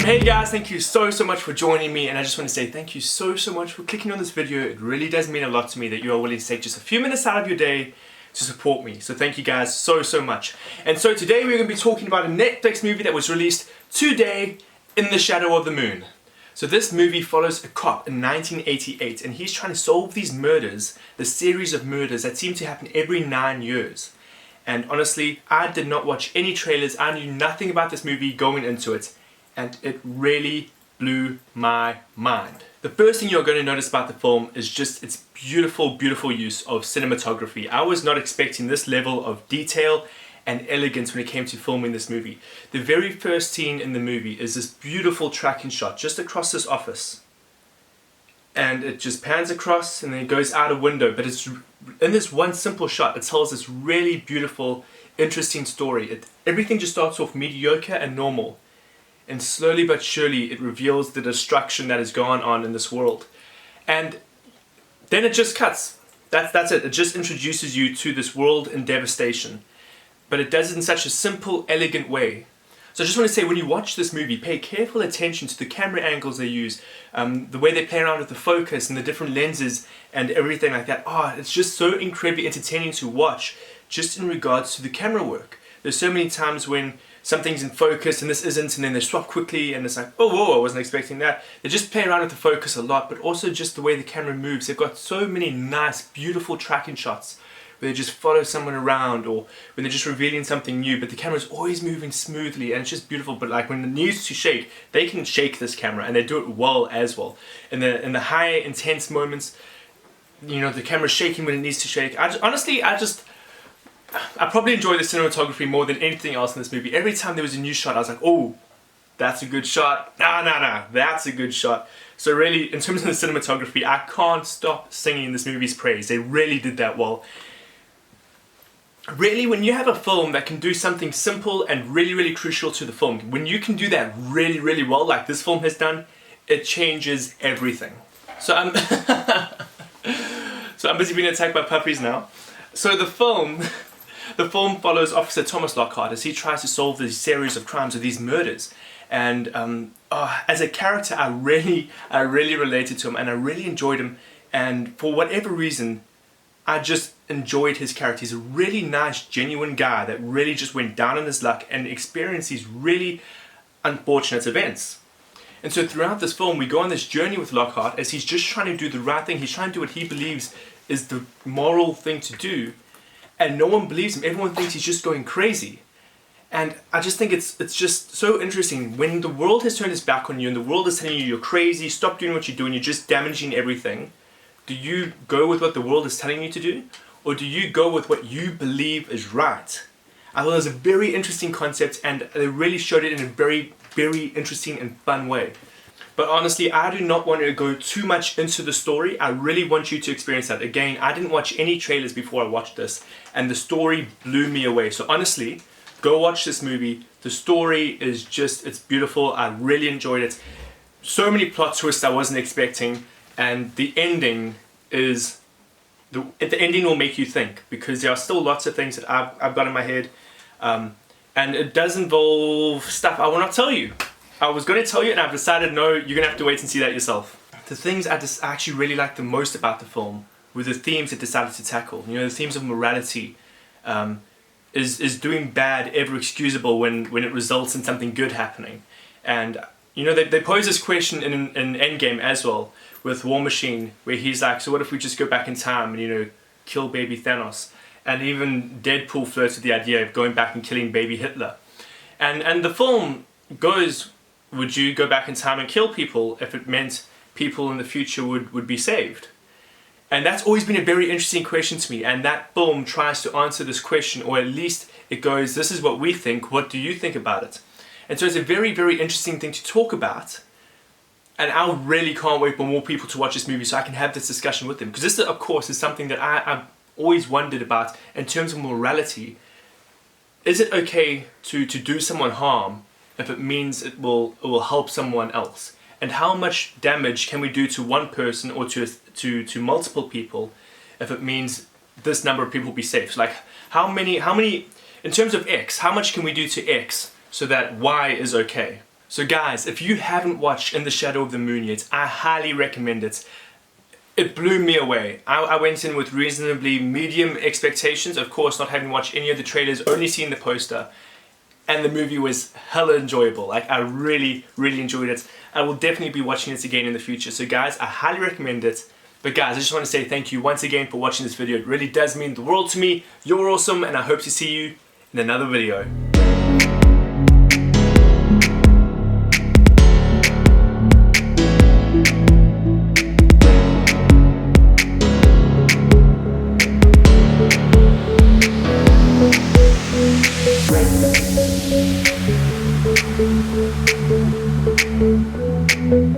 Hey guys, thank you so much for joining me, and I just want to say thank you so much for clicking on this video. It really does mean a lot to me that you are willing to take just a few minutes out of your day to support me. So thank you guys so much. And so today we're going to be talking about a Netflix movie that was released today, In the Shadow of the Moon. So this movie follows a cop in 1988, and he's trying to solve these murders, the series of murders that seem to happen every 9 years. And honestly, I did not watch any trailers. I knew nothing about this movie going into it, and it really blew my mind. The first thing you're going to notice about the film is just its beautiful use of cinematography. I was not expecting this level of detail and elegance when it came to filming this movie. The very first scene in the movie is this beautiful tracking shot just across this office. And it just pans across and then it goes out a window, but it's in this one simple shot, it tells this really beautiful, interesting story. Everything just starts off mediocre and normal. And slowly but surely it reveals the destruction that has gone on in this world. And then it just cuts. That's it. It just introduces you to this world in devastation. But it does it in such a simple, elegant way. So I just want to say, when you watch this movie, pay careful attention to the camera angles they use, the way they play around with the focus and the different lenses and everything like that. It's just so incredibly entertaining to watch, just in regards to the camera work. There's so many times when something's in focus and this isn't, and then they swap quickly and it's like, oh whoa, I wasn't expecting that. They just play around with the focus a lot, but also just the way the camera moves. They've got so many nice, beautiful tracking shots where they just follow someone around, or when they're just revealing something new, but the camera's always moving smoothly and it's just beautiful. But like when it needs to shake, they can shake this camera and they do it well as well. In the high intense moments, you know, the camera's shaking when it needs to shake. I probably enjoy the cinematography more than anything else in this movie. Every time there was a new shot, I was like, oh, that's a good shot. Nah, that's a good shot. So really, in terms of the cinematography, I can't stop singing this movie's praise. They really did that well. Really, when you have a film that can do something simple and really crucial to the film, when you can do that really well, like this film has done, it changes everything. So I'm busy being attacked by puppies now. So the film follows Officer Thomas Lockhart as he tries to solve this series of crimes, or these murders. And as a character, I really related to him, and I really enjoyed him. And for whatever reason, I just enjoyed his character. He's a really nice, genuine guy that really just went down on his luck and experienced these really unfortunate events. And so throughout this film, we go on this journey with Lockhart as he's just trying to do the right thing. He's trying to do what he believes is the moral thing to do, and no one believes him. Everyone thinks he's just going crazy. And I just think it's just so interesting. When the world has turned its back on you and the world is telling you you're crazy, stop doing what you're doing, you're just damaging everything, do you go with what the world is telling you to do? Or do you go with what you believe is right? I thought it was a very interesting concept, and they really showed it in a very interesting and fun way. But honestly, I do not want to go too much into the story. I really want you to experience that. Again, I didn't watch any trailers before I watched this, and the story blew me away. So honestly, go watch this movie. The story is just, it's beautiful. I really enjoyed it. So many plot twists I wasn't expecting, and the ending is, the ending will make you think, because there are still lots of things that I've got in my head, and it does involve stuff I will not tell you. I was going to tell you, and I've decided no, you're going to have to wait and see that yourself. The things I actually really liked the most about the film were the themes it decided to tackle. You know, the themes of morality. Is doing bad ever excusable when it results in something good happening? And you know, they pose this question in Endgame as well, with War Machine, where he's like, so what if we just go back in time and, you know, kill baby Thanos? And even Deadpool flirts with the idea of going back and killing baby Hitler. And the film goes, would you go back in time and kill people if it meant people in the future would be saved? And that's always been a very interesting question to me, and that film tries to answer this question, or at least it goes, this is what we think, what do you think about it? And so it's a very interesting thing to talk about, and I really can't wait for more people to watch this movie so I can have this discussion with them. Because this, of course, is something that I've always wondered about in terms of morality. Is it okay to do someone harm if it means it will help someone else? And how much damage can we do to one person or to multiple people if it means this number of people be safe? So like how many in terms of X, how much can we do to X so that Y is okay? So guys, if you haven't watched In the Shadow of the Moon yet, I highly recommend it. It blew me away. I went in with reasonably medium expectations, of course not having watched any of the trailers, only seen the poster, and the movie was hella enjoyable. Like, I really enjoyed it. I will definitely be watching it again in the future. So guys, I highly recommend it. But guys, I just want to say thank you once again for watching this video. It really does mean the world to me. You're awesome, and I hope to see you in another video.